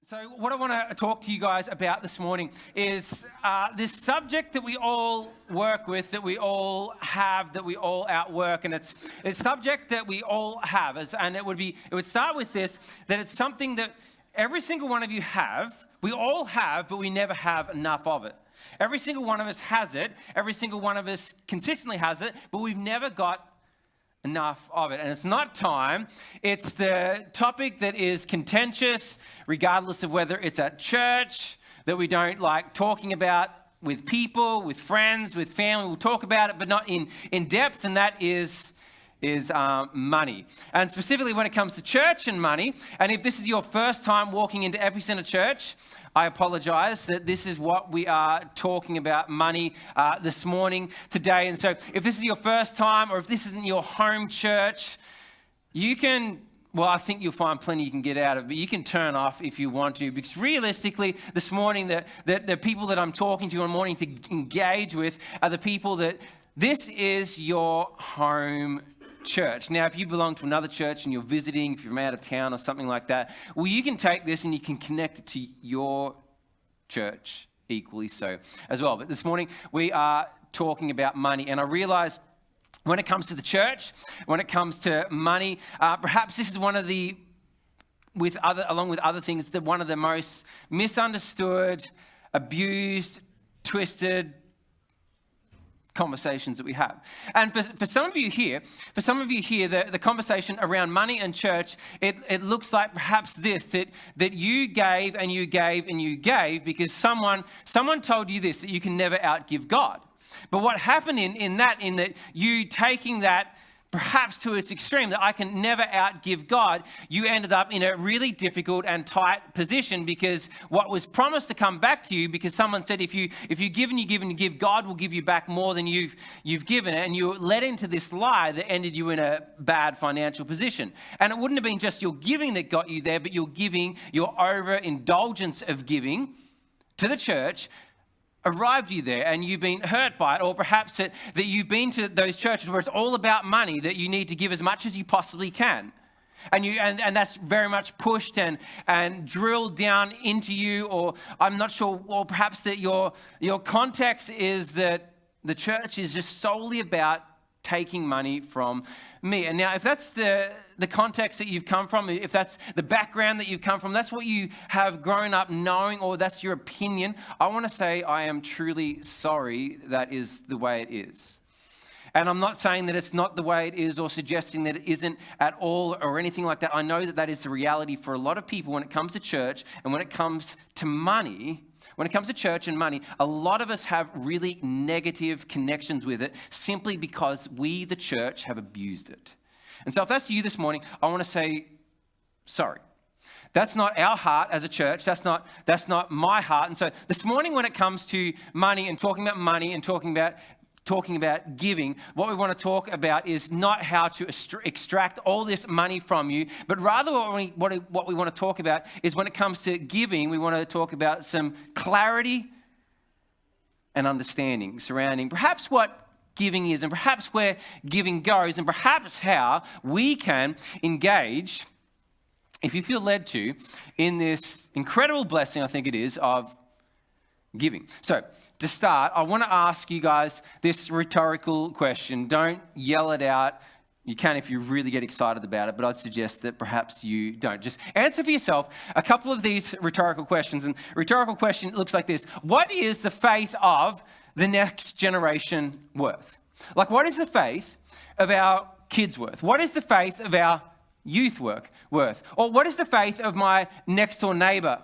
So what I want to talk to you guys about this morning is this subject that we all work with, that we all have, that we all outwork, and it's a subject that we all have. And it would start with this, that it's something that every single one of you have, we all have, but we never have enough of it. Every single one of us has it, every single one of us consistently has it, but we've never got enough of it. And it's not time. It's the topic that is contentious, regardless of whether it's at church, that we don't like talking about with people, with friends, with family. We'll talk about it, but not in depth, and that is money. And specifically when it comes to church and money, and if this is your first time walking into Epicentre Church, I apologize that this is what we are talking about, money, this morning, today. And so if this is your first time, or if this isn't your home church, I think you'll find plenty you can get out of it, but you can turn off if you want to, because realistically, this morning, the people that I'm talking to and wanting to engage with are the people that this is your home church. Now, if you belong to another church and you're visiting, if you're from out of town or something like that, well, you can take this and you can connect it to your church equally so as well. But this morning, we are talking about money, and I realize when it comes to the church, when it comes to money, perhaps this is one of the, along with other things, one of the most misunderstood, abused, twisted conversations that we have. And for some of you here, the conversation around money and church, it looks like perhaps this, that you gave and you gave and you gave because someone told you this, that you can never outgive God. But what happened in that you taking that perhaps to its extreme, that I can never outgive God, you ended up in a really difficult and tight position, because what was promised to come back to you, because someone said if you give and you give and you give, God will give you back more than you've given, and you led into this lie that ended you in a bad financial position. And it wouldn't have been just your giving that got you there, but your giving, your overindulgence of giving to the church arrived you there, and you've been hurt by it. Or perhaps that you've been to those churches where it's all about money, that you need to give as much as you possibly can. And that's very much pushed and drilled down into you. Or I'm not sure, or perhaps that your context is that the church is just solely about taking money from me. And now, if that's the context that you've come from, if that's the background that you've come from, that's what you have grown up knowing, or that's your opinion, I want to say I am truly sorry that is the way it is. And I'm not saying that it's not the way it is, or suggesting that it isn't at all or anything like that. I know that is the reality for a lot of people when it comes to church and when it comes to money. When it comes to church and money, a lot of us have really negative connections with it simply because we, the church, have abused it. And so if that's you this morning, I want to say sorry. That's not our heart as a church. That's not my heart. And so this morning, when it comes to money and talking about money and talking about giving, what we want to talk about is not how to extract all this money from you, but rather what we want to talk about is when it comes to giving, we want to talk about some clarity and understanding surrounding perhaps what giving is, and perhaps where giving goes, and perhaps how we can engage, if you feel led to, in this incredible blessing, I think it is, of giving. So, to start, I want to ask you guys this rhetorical question. Don't yell it out. You can if you really get excited about it, but I'd suggest that perhaps you don't. Just answer for yourself a couple of these rhetorical questions. And rhetorical question looks like this. What is the faith of the next generation worth? Like, what is the faith of our kids worth? What is the faith of our youth worth? Or what is the faith of my next door neighbor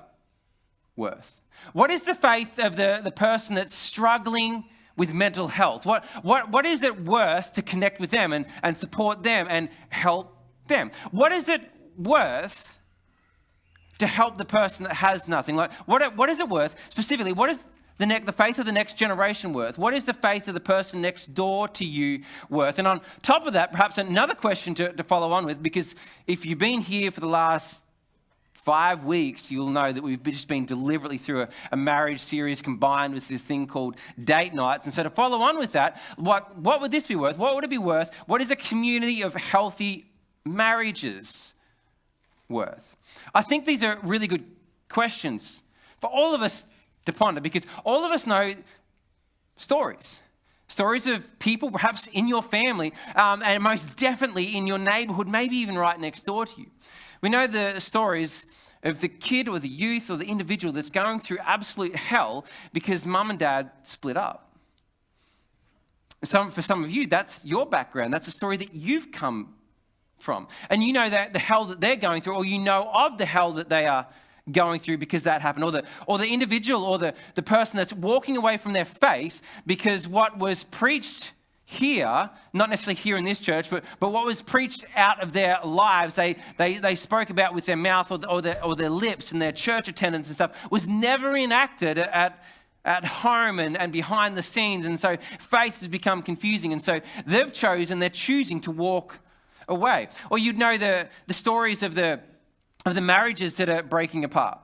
worth? What is the faith of the person that's struggling with mental health? What is it worth to connect with them and support them and help them? What is it worth to help the person that has nothing? Like, what is it worth specifically? What is the faith of the next generation worth? What is the faith of the person next door to you worth? And on top of that, perhaps another question to follow on with, because if you've been here for the last 5 weeks, you'll know that we've just been deliberately through a marriage series combined with this thing called date nights. And so to follow on with that, what would this be worth? What would it be worth? What is a community of healthy marriages worth? I think these are really good questions for all of us to ponder, because all of us know stories of people, perhaps in your family, and most definitely in your neighborhood, maybe even right next door to you. We know the stories of the kid or the youth or the individual that's going through absolute hell because mum and dad split up. For some of you, that's your background. That's a story that you've come from. And you know that the hell that they're going through, or you know of the hell that they are going through because that happened, or the individual or the person that's walking away from their faith because what was preached here, not necessarily here in this church, but what was preached out of their lives, they spoke about with their mouth or their lips and their church attendance and stuff, was never enacted at home and behind the scenes. And so faith has become confusing. And so they're choosing to walk away. Or you'd know the stories of the marriages that are breaking apart.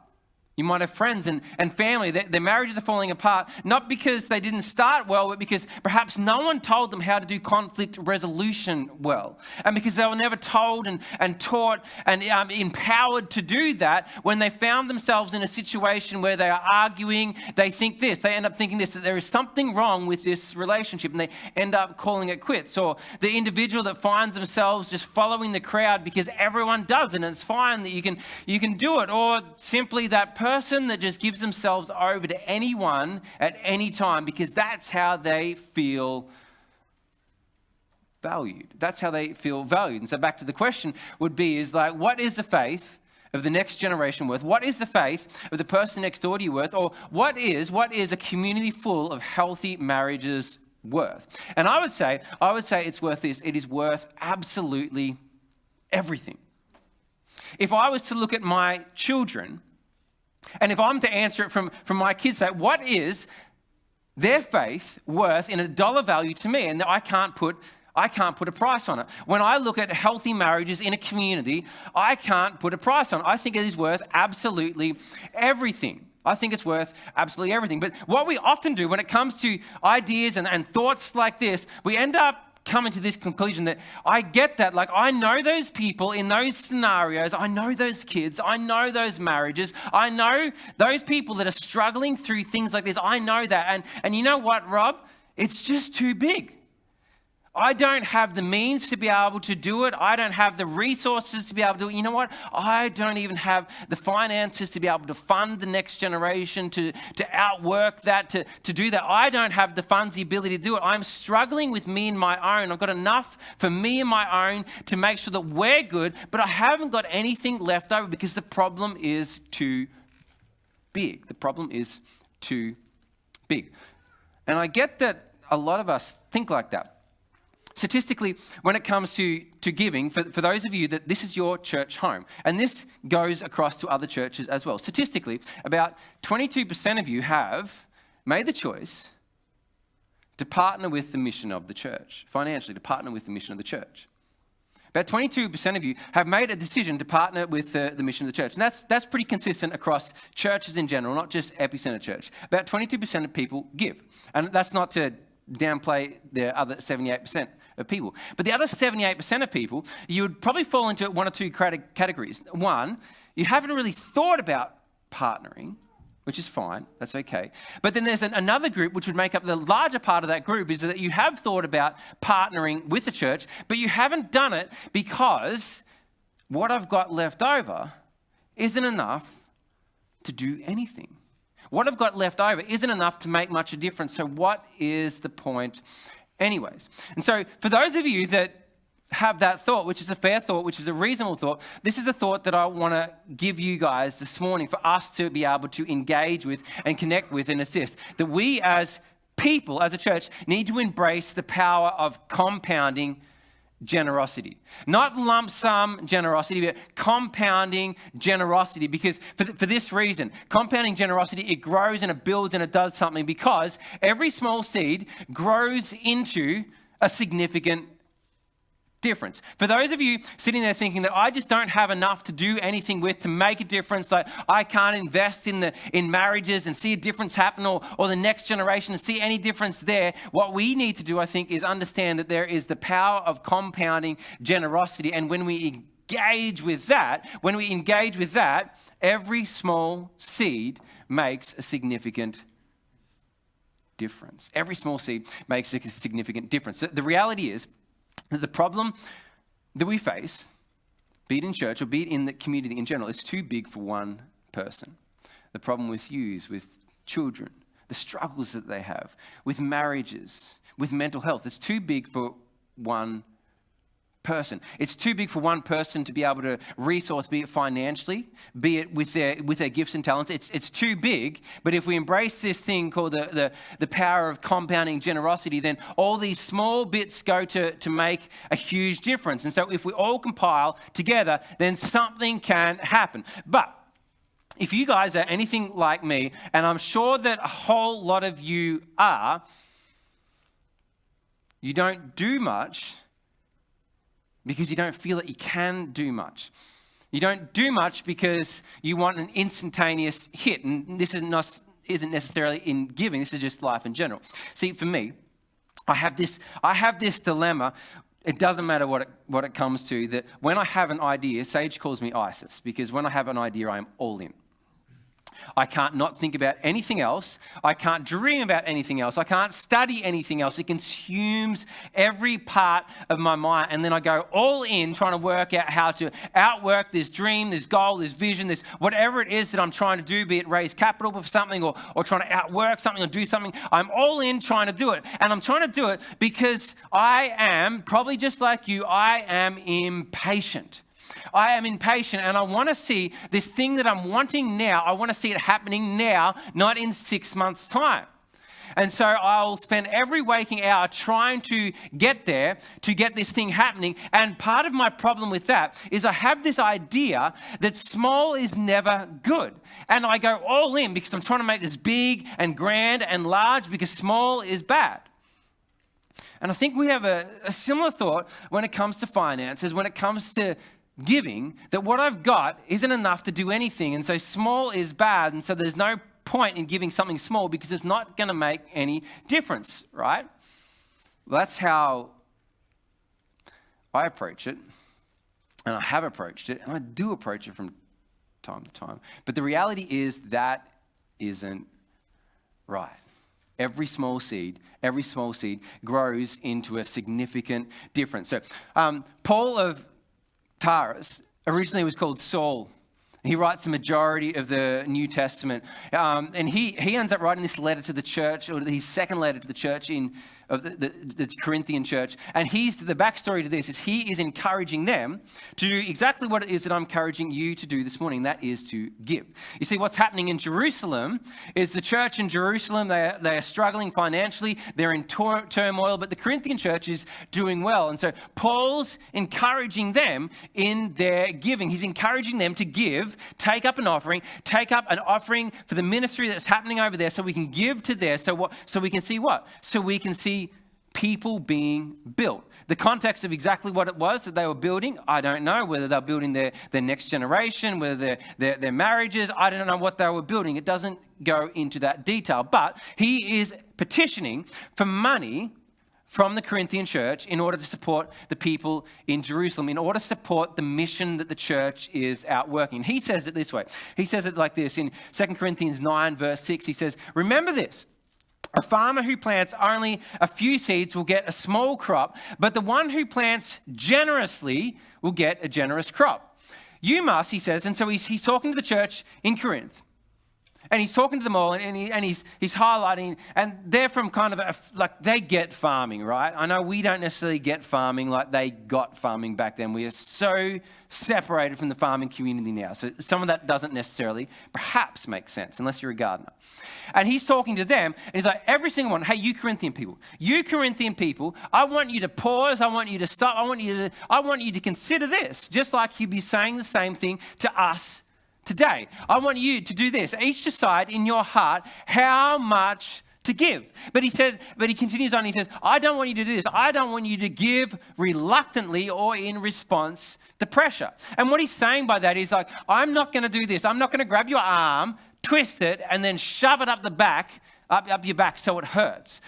You might have friends and family, their marriages are falling apart, not because they didn't start well, but because perhaps no one told them how to do conflict resolution well. And because they were never told and taught and empowered to do that, when they found themselves in a situation where they are arguing, they end up thinking this, that there is something wrong with this relationship, and they end up calling it quits. Or the individual that finds themselves just following the crowd because everyone does it and it's fine that you can do it. Or simply that person that just gives themselves over to anyone at any time because that's how they feel valued. That's how they feel valued. And so back to the question would be what is the faith of the next generation worth? What is the faith of the person next door to you worth? Or what is a community full of healthy marriages worth? And I would say it's worth this. It is worth absolutely everything. If I was to look at my children, and if I'm to answer it from my kids, say, what is their faith worth in a dollar value to me? And I can't put a price on it. When I look at healthy marriages in a community, I can't put a price on it. I think it is worth absolutely everything. I think it's worth absolutely everything. But what we often do when it comes to ideas and thoughts like this, we end up coming to this conclusion that I get that, I know those people in those scenarios, I know those kids, I know those marriages, I know those people that are struggling through things like this, I know that. And you know what, Rob? It's just too big. I don't have the means to be able to do it. I don't have the resources to be able to do it. You know what? I don't even have the finances to be able to fund the next generation, to outwork that, to do that. I don't have the funds, the ability to do it. I'm struggling with me and my own. I've got enough for me and my own to make sure that we're good, but I haven't got anything left over because the problem is too big. The problem is too big. And I get that a lot of us think like that. Statistically, when it comes to giving, for those of you that this is your church home, and this goes across to other churches as well, statistically, about 22% of you have made the choice to partner with the mission of the church, financially, to partner with the mission of the church. About 22% of you have made a decision to partner with the mission of the church. And that's pretty consistent across churches in general, not just Epicentre Church. About 22% of people give. And that's not to downplay the other 78% of people. But the other 78% of people, you would probably fall into one or two categories. One, you haven't really thought about partnering, which is fine, that's okay. But then there's another group which would make up the larger part of that group, is that you have thought about partnering with the church, but you haven't done it because what I've got left over isn't enough to do anything. What I've got left over isn't enough to make much a difference. So what is the point anyways? And so for those of you that have that thought, which is a fair thought, which is a reasonable thought, this is a thought that I want to give you guys this morning for us to be able to engage with and connect with and assist. That we as people, as a church, need to embrace the power of compounding generosity. Not lump sum generosity, but compounding generosity. Because for this reason, compounding generosity, it grows and it builds and it does something, because every small seed grows into a significant difference. For those of you sitting there thinking that I just don't have enough to do anything with to make a difference, like I can't invest in marriages and see a difference happen, or the next generation and see any difference there, what we need to do, I think, is understand that there is the power of compounding generosity. And when we engage with that, every small seed makes a significant difference. Every small seed makes a significant difference. The reality is that the problem that we face, be it in church or be it in the community in general, is too big for one person. The problem with youth, with children, the struggles that they have, with marriages, with mental health, it's too big for one person. It's too big for one person to be able to resource, be it financially, be it with their gifts and talents. It's too big, but if we embrace this thing called the power of compounding generosity, then all these small bits go to make a huge difference. And so if we all compile together, then something can happen. But if you guys are anything like me, and I'm sure that a whole lot of you are, you don't do much because you don't feel that you can do much. You don't do much because you want an instantaneous hit. And this isn't necessarily in giving, this is just life in general. See, for me, I have this dilemma. It doesn't matter what it comes to, that when I have an idea, Sage calls me ISIS, because when I have an idea, I'm all in. I can't not think about anything else. I can't dream about anything else. I can't study anything else. It consumes every part of my mind. And then I go all in trying to work out how to outwork this dream, this goal, this vision, this whatever it is that I'm trying to do, be it raise capital for something or trying to outwork something or do something. I'm all in trying to do it. And I'm trying to do it because I am, probably just like you, I am impatient. I am impatient and I want to see this thing that I'm wanting now. I want to see it happening now, not in 6 months' time. And so I'll spend every waking hour trying to get there, to get this thing happening. And part of my problem with that is I have this idea that small is never good. And I go all in because I'm trying to make this big and grand and large because small is bad. And I think we have a similar thought when it comes to finances, when it comes to giving, that what I've got isn't enough to do anything. And so small is bad. And so there's no point in giving something small because it's not going to make any difference, right? Well, that's how I approach it. And I have approached it. And I do approach it from time to time. But the reality is that isn't right. Every small seed grows into a significant difference. So Paul of Tarsus originally was called Saul. He writes the majority of the New Testament. And he ends up writing this letter to the church, or his second letter to the church of the Corinthian church. And the backstory to this is he is encouraging them to do exactly what it is that I'm encouraging you to do this morning. That is to give. You see, what's happening in Jerusalem is the church in Jerusalem, they are struggling financially. They're in turmoil, but the Corinthian church is doing well. And so Paul's encouraging them in their giving. He's encouraging them to give, take up an offering for the ministry that's happening over there so we can give to there. So we can see what? So we can see people being built. The context of exactly what it was that they were building, I don't know. Whether they're building their next generation, whether their marriages, I don't know what they were building. It doesn't go into that detail. But he is petitioning for money from the Corinthian church in order to support the people in Jerusalem, in order to support the mission that the church is outworking. He says it this way. He says it like this in 2 Corinthians 9, verse 6. He says, remember this. A farmer who plants only a few seeds will get a small crop, but the one who plants generously will get a generous crop. You must, he says, and so he's talking to the church in Corinth. And he's talking to them all, and he's highlighting, and they're from kind of like they get farming, right? I know we don't necessarily get farming like they got farming back then. We are so separated from the farming community now. So some of that doesn't necessarily perhaps make sense unless you're a gardener. And he's talking to them, and he's like, every single one, hey, you Corinthian people, I want you to pause, I want you to stop, I want you to consider this, just like he'd be saying the same thing to us today. I want you to do this. Each decide in your heart how much to give. But he continues on, he says, I don't want you to do this. I don't want you to give reluctantly or in response to pressure. And what he's saying by that is like, I'm not going to do this. I'm not going to grab your arm, twist it, and then shove it up your back so it hurts.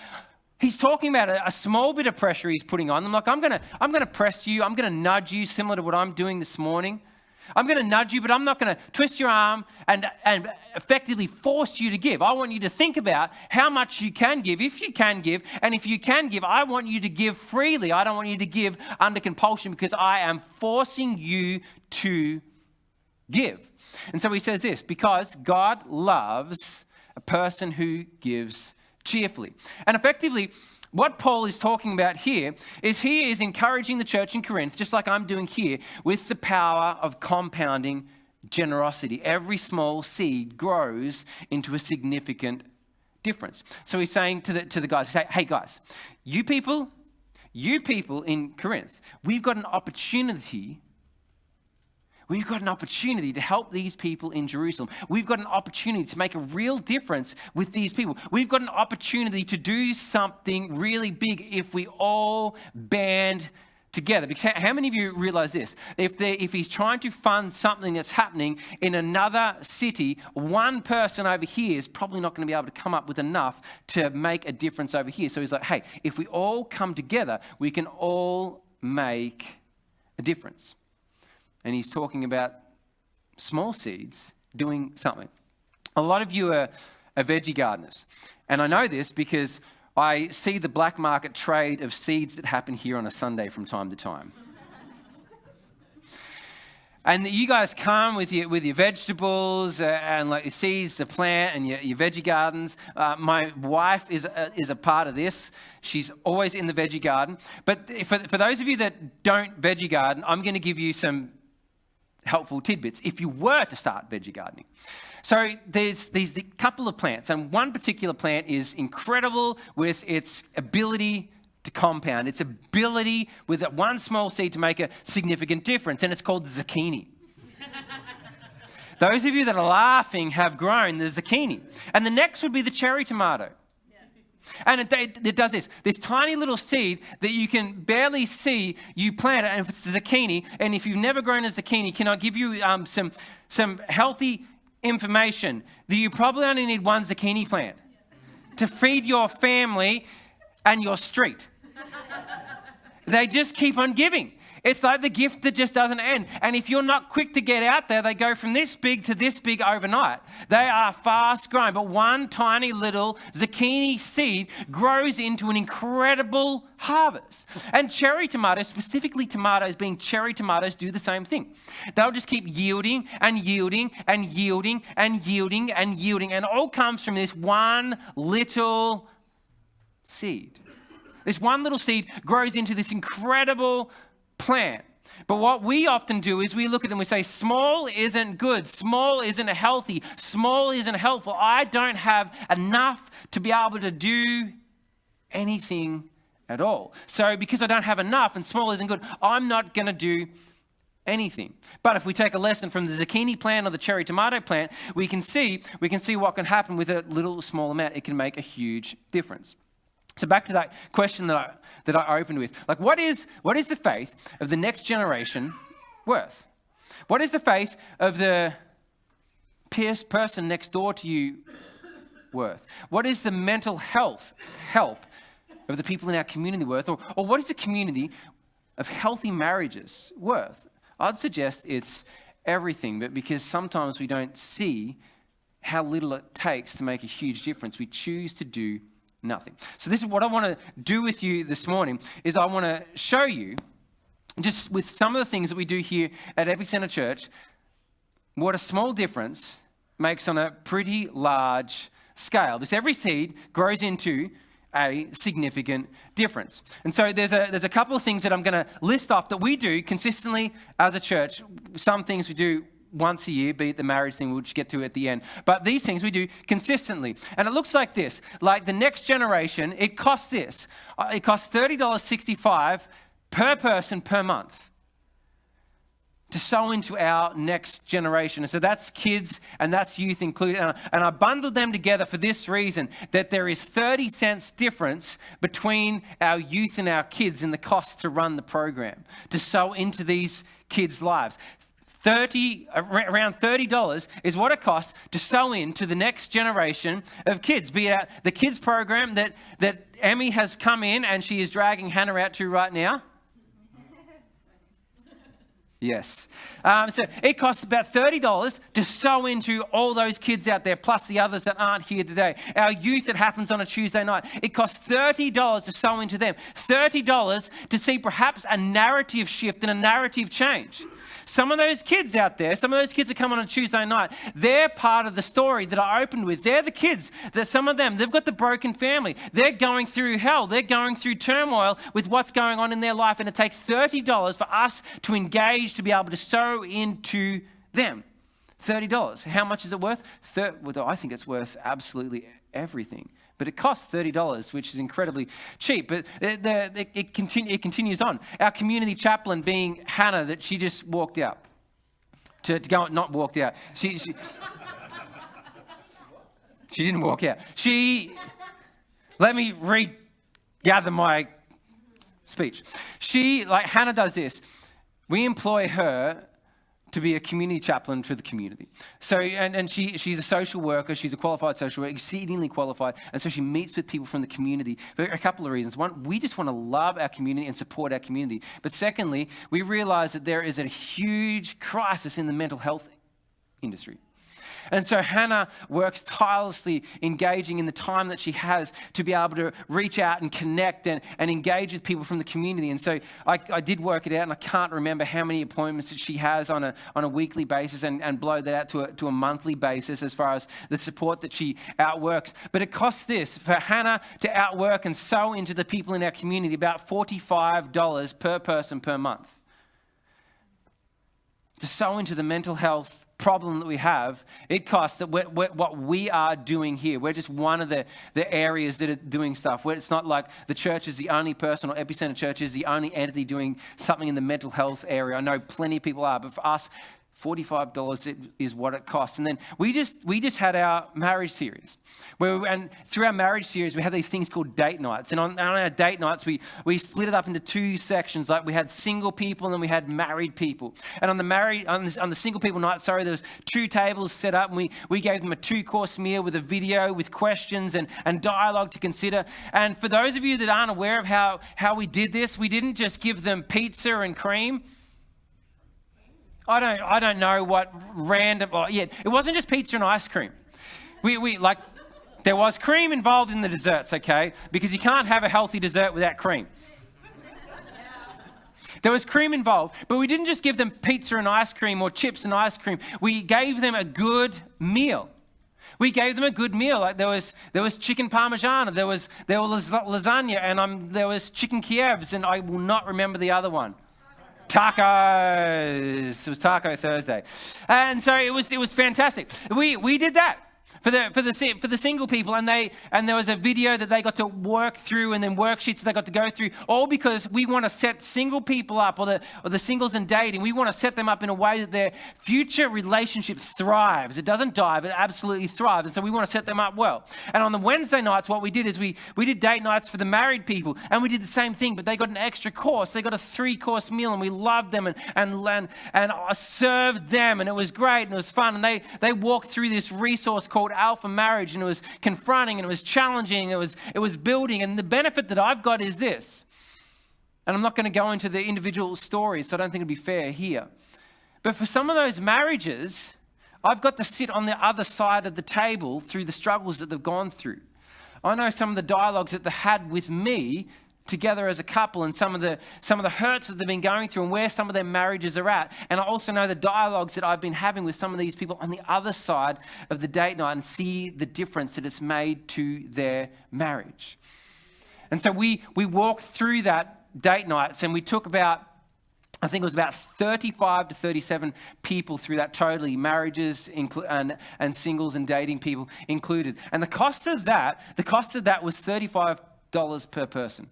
He's talking about a small bit of pressure he's putting on them. Like, I'm gonna press you. I'm gonna nudge you, similar to what I'm doing this morning. I'm gonna nudge you, but I'm not gonna twist your arm and effectively force you to give. I want you to think about how much you can give, if you can give. And if you can give, I want you to give freely. I don't want you to give under compulsion, because I am forcing you to give. And so he says this, because God loves a person who gives cheerfully. And effectively, what Paul is talking about here is he is encouraging the church in Corinth, just like I'm doing here, with the power of compounding generosity. Every small seed grows into a significant difference. So he's saying to the guys, hey guys, you people in Corinth, we've got an opportunity. We've got an opportunity to help these people in Jerusalem. We've got an opportunity to make a real difference with these people. We've got an opportunity to do something really big if we all band together. Because how many of you realize this? If he's trying to fund something that's happening in another city, one person over here is probably not going to be able to come up with enough to make a difference over here. So he's like, hey, if we all come together, we can all make a difference. And he's talking about small seeds doing something. A lot of you are veggie gardeners. And I know this because I see the black market trade of seeds that happen here on a Sunday from time to time. And you guys come with your vegetables and like your seeds to plant and your veggie gardens. My wife is a part of this. She's always in the veggie garden. But for those of you that don't veggie garden, I'm going to give you some helpful tidbits if you were to start veggie gardening. So there's these couple of plants, and one particular plant is incredible with its ability to compound, its ability with that one small seed to make a significant difference, and it's called the zucchini. Those of you that are laughing have grown the zucchini. And the next would be the cherry tomato. And it does this tiny little seed that you can barely see, you plant it, and if it's a zucchini, and if you've never grown a zucchini, can I give you some healthy information that you probably only need one zucchini plant to feed your family and your street. They just keep on giving. It's like the gift that just doesn't end. And if you're not quick to get out there, they go from this big to this big overnight. They are fast growing, but one tiny little zucchini seed grows into an incredible harvest. And cherry tomatoes, specifically tomatoes being cherry tomatoes, do the same thing. They'll just keep yielding and yielding and yielding and yielding and yielding. And it all comes from this one little seed. This one little seed grows into this incredible plant. But what we often do is we look at them and we say, small isn't good, small isn't healthy, small isn't helpful. I don't have enough to be able to do anything at all. So because I don't have enough and small isn't good, I'm not going to do anything. But if we take a lesson from the zucchini plant or the cherry tomato plant, we can see what can happen with a little small amount. It can make a huge difference. So back to that question that I opened with, like what is the faith of the next generation worth? What is the faith of the person next door to you worth? What is the mental health help of the people in our community worth? Or what is the community of healthy marriages worth? I'd suggest it's everything, but because sometimes we don't see how little it takes to make a huge difference, we choose to do nothing. So this is what I want to do with you this morning, is I want to show you, just with some of the things that we do here at Epicentre Church, what a small difference makes on a pretty large scale. Because every seed grows into a significant difference. And so there's a couple of things that I'm going to list off that we do consistently as a church. Some things we do once a year, be it the marriage thing, we'll just get to at the end. But these things we do consistently. And it looks like this. Like the next generation, it costs this. It costs $30.65 per person per month to sow into our next generation. And so that's kids and that's youth included. And I bundled them together for this reason, that there is 30 cents difference between our youth and our kids in the cost to run the program, to sow into these kids' lives. around $30 is what it costs to sow into the next generation of kids, be it the kids program that Emmy has come in and she is dragging Hannah out to right now. Yes. So it costs about $30 to sow into all those kids out there, plus the others that aren't here today. Our youth that happens on a Tuesday night, it costs $30 to sow into them. $30 to see perhaps a narrative shift and a narrative change. Some of those kids out there, some of those kids that come on a Tuesday night, they're part of the story that I opened with. They're the kids that some of them, they've got the broken family. They're going through hell. They're going through turmoil with what's going on in their life. And it takes $30 for us to engage, to be able to sow into them. $30. How much is it worth? Well, I think it's worth absolutely everything. But it costs $30, which is incredibly cheap. But it continues on. Our community chaplain being Hannah, that she just walked out. To go, not walked out. She didn't walk out. Let me regather my speech. Hannah does this. We employ her to be a community chaplain for the community. So, and she's a social worker, she's a qualified social worker, exceedingly qualified, and so she meets with people from the community for a couple of reasons. One, we just want to love our community and support our community. But secondly, we realize that there is a huge crisis in the mental health industry. And so Hannah works tirelessly, engaging in the time that she has to be able to reach out and connect and engage with people from the community. And so I did work it out, and I can't remember how many appointments that she has on a weekly basis and blow that out to a monthly basis as far as the support that she outworks. But it costs this, for Hannah to outwork and sow into the people in our community, about $45 per person per month. To sow into the mental health problem that we have, it costs that what we are doing here. We're just one of the areas that are doing stuff. Where it's not like the church is the only person, or Epicentre Church is the only entity doing something in the mental health area. I know plenty of people are, but for us, $45 is what it costs. And then we just had our marriage series. And through our marriage series, we had these things called date nights. And on our date nights, we split it up into two sections. Like we had single people and then we had married people. And on the single people night, there was two tables set up, and we gave them a 2-course meal with a video, with questions and dialogue to consider. And for those of you that aren't aware of how we did this, we didn't just give them pizza and cream. I don't know what random. It wasn't just pizza and ice cream. There was cream involved in the desserts, okay? Because you can't have a healthy dessert without cream. There was cream involved, but we didn't just give them pizza and ice cream or chips and ice cream. We gave them a good meal. We gave them a good meal. Like there was chicken parmesan, there was lasagna, and there was chicken Kievs, and I will not remember the other one. Tacos. It was Taco Thursday, and so it was fantastic. We did that for the single people, and there was a video that they got to work through, and then worksheets they got to go through, all because we want to set single people up, or the singles and dating. We want to set them up in a way that their future relationship thrives. It doesn't die, but it absolutely thrives. And so we want to set them up well. And on the Wednesday nights, what we did is we did date nights for the married people, and we did the same thing, but they got an extra course. They got a 3-course meal, and we loved them and I served them, and it was great, and it was fun. And they walked through this resource called Alpha Marriage, and it was confronting, and it was challenging, it was building. And the benefit that I've got is this, and I'm not going to go into the individual stories, so I don't think it'd be fair here, but for some of those marriages, I've got to sit on the other side of the table through the struggles that they've gone through. I know some of the dialogues that they had with me together as a couple, and some of the hurts that they've been going through, and where some of their marriages are at. And I also know the dialogues that I've been having with some of these people on the other side of the date night, and see the difference that it's made to their marriage. And so we walked through that date nights, and we took about, I think it was about 35 to 37 people through that totally, marriages and singles and dating people included. And the cost of that was $35 per person.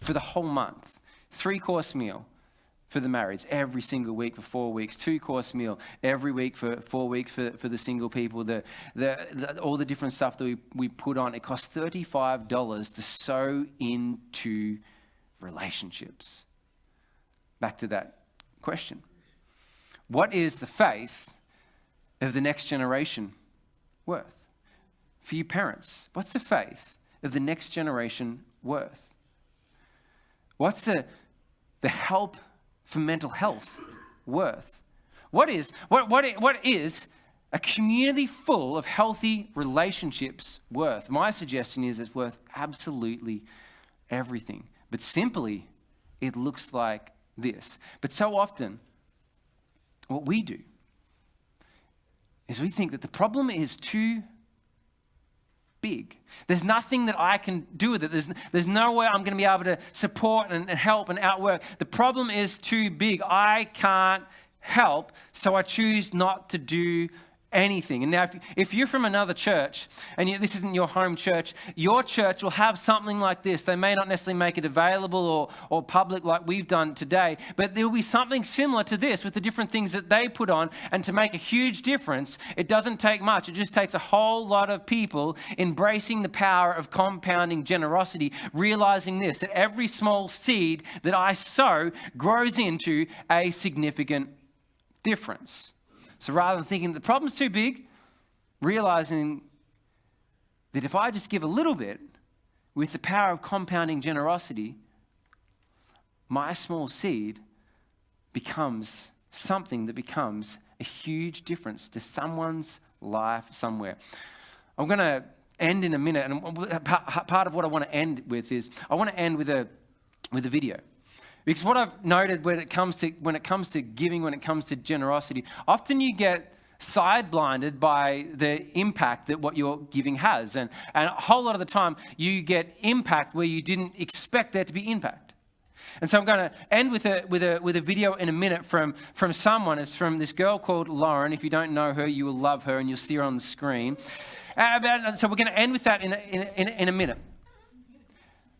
For the whole month. 3-course meal for the marrieds every single week for 4 weeks. 2-course meal every week for 4 weeks for the single people. All the different stuff that we put on. It costs $35 to sow into relationships. Back to that question. What is the faith of the next generation worth? For you parents, what's the faith of the next generation worth? What's the help for mental health worth? What is a community full of healthy relationships worth? My suggestion is it's worth absolutely everything. But simply, it looks like this. But so often, what we do is we think that the problem is too big. There's nothing that I can do with it. There's no way I'm going to be able to support and help and outwork. The problem is too big. I can't help, so I choose not to do anything. And now if you're from another church and this isn't your home church, your church will have something like this. They may not necessarily make it available or public like we've done today, but there'll be something similar to this with the different things that they put on. And to make a huge difference, it doesn't take much. It just takes a whole lot of people embracing the power of compounding generosity, realizing this, that every small seed that I sow grows into a significant difference. So rather than thinking the problem's too big, realizing that if I just give a little bit with the power of compounding generosity, my small seed becomes something that becomes a huge difference to someone's life somewhere. I'm going to end in a minute, and part of what I want to end with is I want to end with a video. Because what I've noted when it comes to giving, when it comes to generosity, often you get side-blinded by the impact that what your giving has. And a whole lot of the time, you get impact where you didn't expect there to be impact. And so I'm going to end with a video in a minute from someone. It's from this girl called Lauren. If you don't know her, you will love her, and you'll see her on the screen. So we're going to end with that in a minute.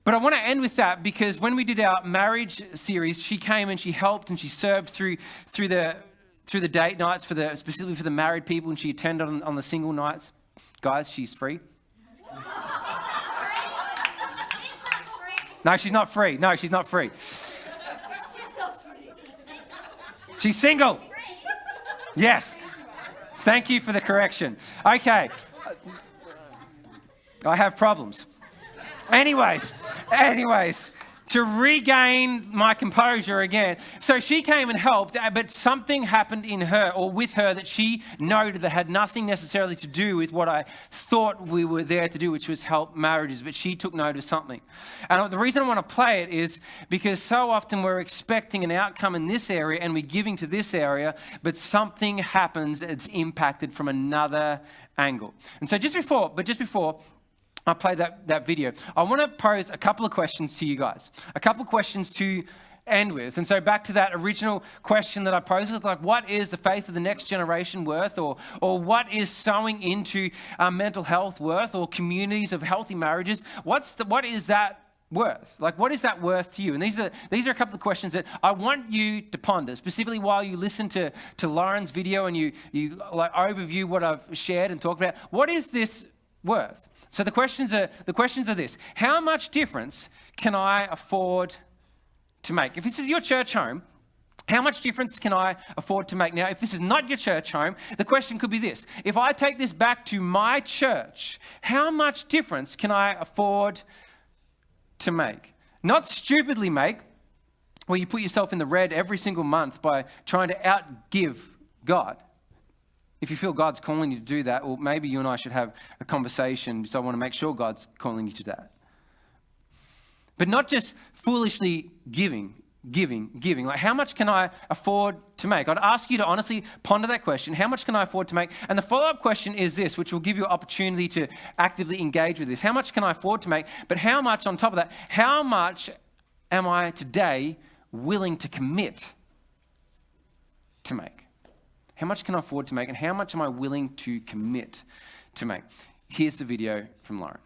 But I want to end with that because when we did our marriage series, she came and she helped and she served through the date nights specifically for the married people, and she attended on the single nights. Guys, she's free. No, she's not free. No, she's not free. She's single. Yes. Thank you for the correction. Okay. I have problems. Anyways, to regain my composure again. So she came and helped, but something happened in her or with her that she noted that had nothing necessarily to do with what I thought we were there to do, which was help marriages, but she took note of something. And the reason I want to play it is because so often we're expecting an outcome in this area and we're giving to this area, but something happens that's impacted from another angle. And so just before I play that video, I want to pose a couple of questions to you guys, a couple of questions to end with. And so back to that original question that I posed, like what is the faith of the next generation worth, or what is sowing into mental health worth, or communities of healthy marriages? What is that worth? Like, what is that worth to you? And these are a couple of questions that I want you to ponder, specifically while you listen to Lauren's video and you like overview what I've shared and talked about. What is this worth? So the questions are this: how much difference can I afford to make? If this is your church home, how much difference can I afford to make? Now, if this is not your church home, the question could be this: if I take this back to my church, how much difference can I afford to make? Not stupidly make, where you put yourself in the red every single month by trying to outgive God. If you feel God's calling you to do that, or maybe you and I should have a conversation, so I want to make sure God's calling you to that. But not just foolishly giving. Like, how much can I afford to make? I'd ask you to honestly ponder that question. How much can I afford to make? And the follow-up question is this, which will give you an opportunity to actively engage with this. How much can I afford to make? But how much, on top of that, how much am I today willing to commit to make? How much can I afford to make, and how much am I willing to commit to make? Here's the video from Lauren.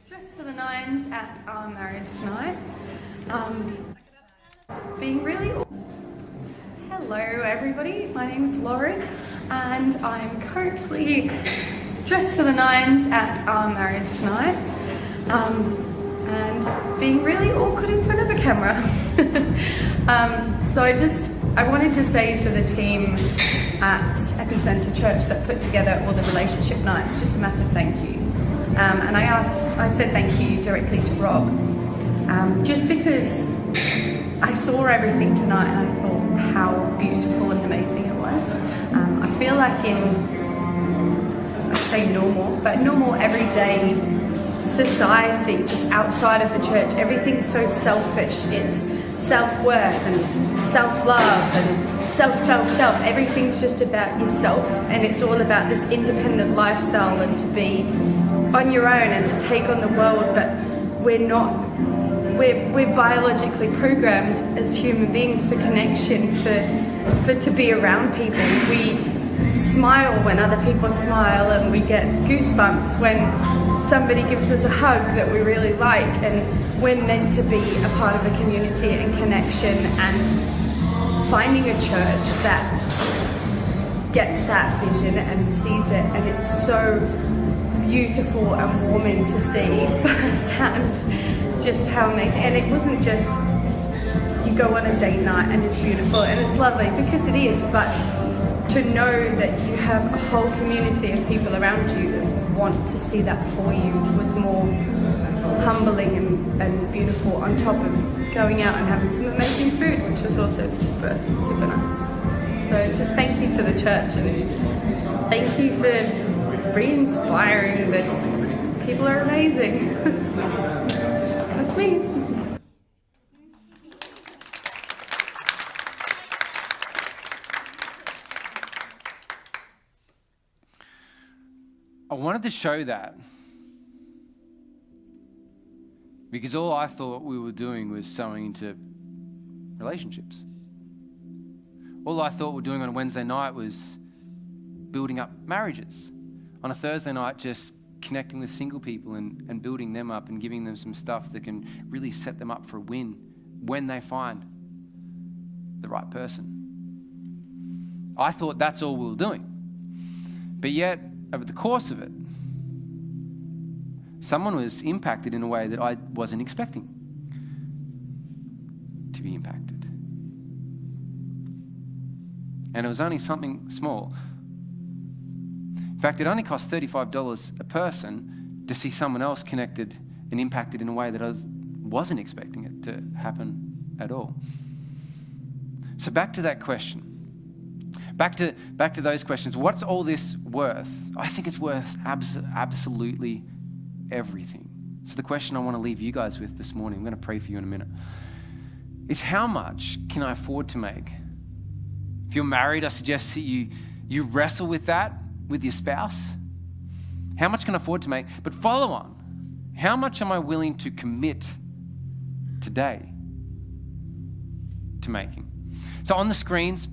Dressed to the nines at our marriage tonight. Being really... Hello everybody, my name's Lauren, and I'm currently dressed to the nines at our marriage tonight. and being really awkward in front of a camera. So I wanted to say to the team at Epicentre Church that put together all the relationship nights, just a massive thank you. And I said thank you directly to Rob, just because I saw everything tonight and I thought how beautiful and amazing it was. I feel like I say normal everyday society, just outside of the church, everything's so selfish. It's self-worth and self-love and self. Everything's just about yourself, and it's all about this independent lifestyle and to be on your own and to take on the world, but we're not. We're biologically programmed as human beings for connection, for to be around people. We smile when other people smile, and we get goosebumps when somebody gives us a hug that we really like, and we're meant to be a part of a community and connection, and finding a church that gets that vision and sees it, and it's so beautiful and warming to see firsthand just how amazing. And it wasn't just you go on a date night and it's beautiful and it's lovely, because it is, but to know that you have a whole community of people around you that want to see that for you was more humbling and beautiful, on top of going out and having some amazing food, which was also super nice. So just thank you to the church, and thank you for re-inspiring that people are amazing. That's me. I wanted to show that because all I thought we were doing was sowing into relationships. All I thought we were doing on a Wednesday night was building up marriages. On a Thursday night, just connecting with single people and building them up and giving them some stuff that can really set them up for a win when they find the right person. I thought that's all we were doing. But yet, over the course of it, someone was impacted in a way that I wasn't expecting to be impacted. And it was only something small. In fact, it only cost $35 a person to see someone else connected and impacted in a way that I wasn't expecting it to happen at all. So back to that question. Back to those questions. What's all this worth? I think it's worth absolutely everything. So the question I want to leave you guys with this morning, I'm going to pray for you in a minute, is how much can I afford to make? If you're married, I suggest that you wrestle with that with your spouse. How much can I afford to make? But follow on. How much am I willing to commit today to making? So on the screens,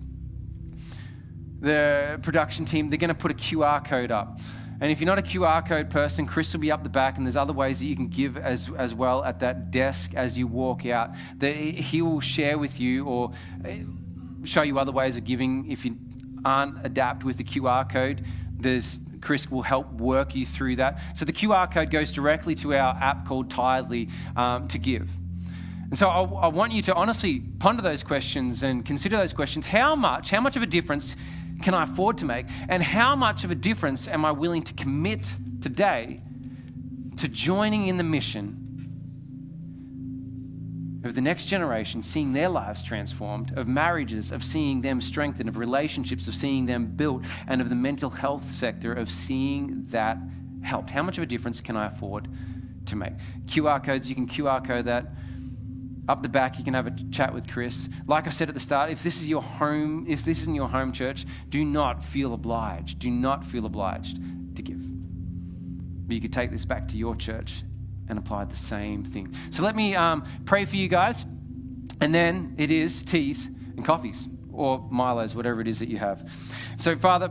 the production team, they're going to put a QR code up. And if you're not a QR code person, Chris will be up the back, and there's other ways that you can give as well at that desk as you walk out, that he will share with you or show you other ways of giving. If you aren't adept with the QR code, Chris will help work you through that. So the QR code goes directly to our app called Tidely to give. And so I want you to honestly ponder those questions and consider those questions. How much of a difference can I afford to make? And how much of a difference am I willing to commit today to joining in the mission of the next generation, seeing their lives transformed, of marriages, of seeing them strengthened, of relationships, of seeing them built, and of the mental health sector, of seeing that helped? How much of a difference can I afford to make? QR codes, you can QR code that. Up the back, you can have a chat with Chris. Like I said at the start, if this isn't your home church, do not feel obliged. Do not feel obliged to give. But you could take this back to your church and apply the same thing. So let me pray for you guys, and then it is teas and coffees or Milos, whatever it is that you have. So Father,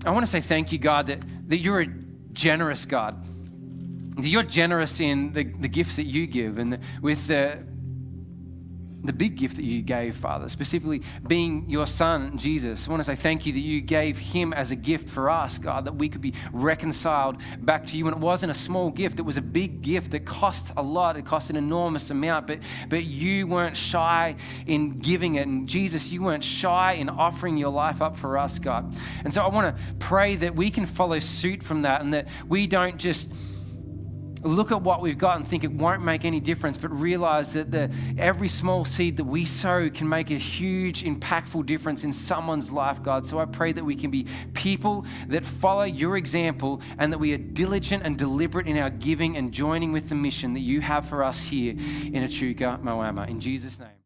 I want to say thank you, God, that you're a generous God. You're generous in the gifts that you give, and with the the big gift that you gave, Father, specifically being your son, Jesus. I want to say thank you that you gave him as a gift for us, God, that we could be reconciled back to you. And it wasn't a small gift. It was a big gift that cost a lot. It cost an enormous amount, but you weren't shy in giving it. And Jesus, you weren't shy in offering your life up for us, God. And so I want to pray that we can follow suit from that, and that we don't just look at what we've got and think it won't make any difference, but realize that every small seed that we sow can make a huge, impactful difference in someone's life, God. So I pray that we can be people that follow your example, and that we are diligent and deliberate in our giving and joining with the mission that you have for us here in Echuca, Moama. In Jesus' name.